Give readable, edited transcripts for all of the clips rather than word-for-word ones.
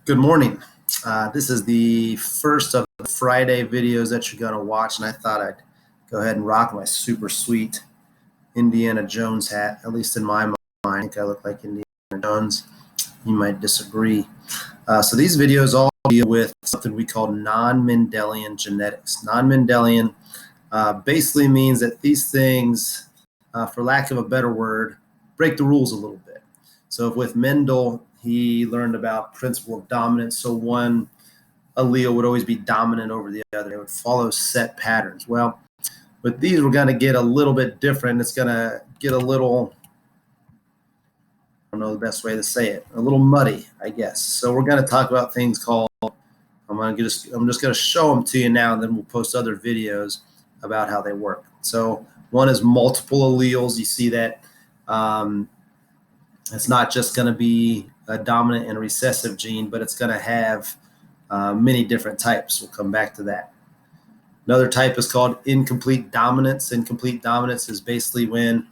Good morning. This is the first of the Friday videos that you're going to watch, and I thought I'd go ahead and rock my super sweet Indiana Jones hat, at least in my mind. I think I look like Indiana Jones. You might disagree. So these videos all deal with something we call non-Mendelian genetics. Non-Mendelian basically means that these things, for lack of a better word, break the rules a little bit. So with Mendel, he learned about principle of dominance. So one allele would always be dominant over the other. It would follow set patterns. Well, with these, we're going to get a little bit different. It's going to get a little, I don't know the best way to say it, a little muddy, I guess. So we're going to talk about things called, I'm just going to show them to you now, and then we'll post other videos about how they work. So one is multiple alleles. You see that it's not just going to be a dominant and recessive gene, but it's going to have many different types. We'll come back to that. Another type is called incomplete dominance. Incomplete dominance is basically when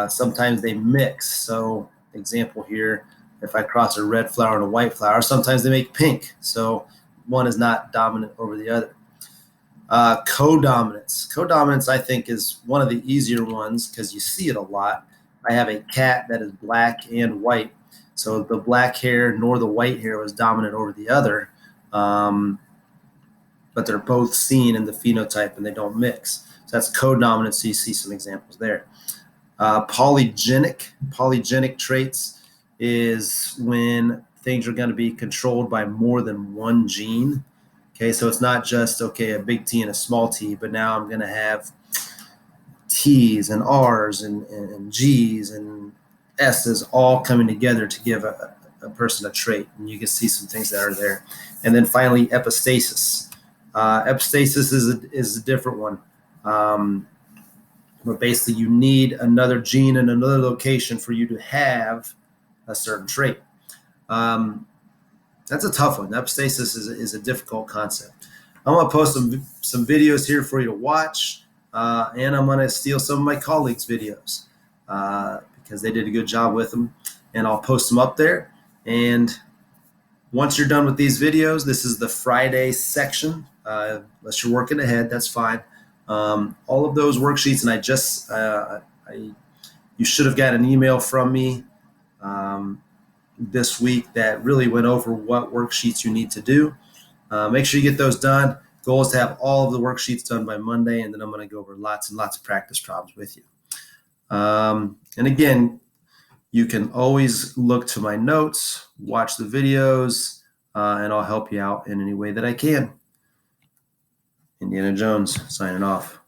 sometimes they mix. So example here, if I cross a red flower and a white flower, sometimes they make pink. So one is not dominant over the other. Codominance. Codominance, I think, is one of the easier ones because you see it a lot. I have a cat that is black and white. So the black hair nor the white hair was dominant over the other. But they're both seen in the phenotype and they don't mix. So that's codominant. So you see some examples there. Polygenic traits is when things are going to be controlled by more than one gene. Okay, so it's not just, okay, a big T and a small t, but now I'm going to have T's and R's and G's and S's all coming together to give a person a trait. And you can see some things that are there. And then finally, epistasis. Epistasis is a different one. Where basically you need another gene in another location for you to have a certain trait. That's a tough one. Epistasis is a difficult concept. I'm going to post some videos here for you to watch, and I'm going to steal some of my colleagues' videos because they did a good job with them, and I'll post them up there. And once you're done with these videos, this is the Friday section. Unless you're working ahead, that's fine. All of those worksheets, and you should have got an email from me this week that really went over what worksheets you need to do. Make sure you get those done. Goal is to have all of the worksheets done by Monday, and then I'm going to go over lots and lots of practice problems with you. And again, you can always look to my notes, watch the videos, and I'll help you out in any way that I can. Indiana Jones signing off.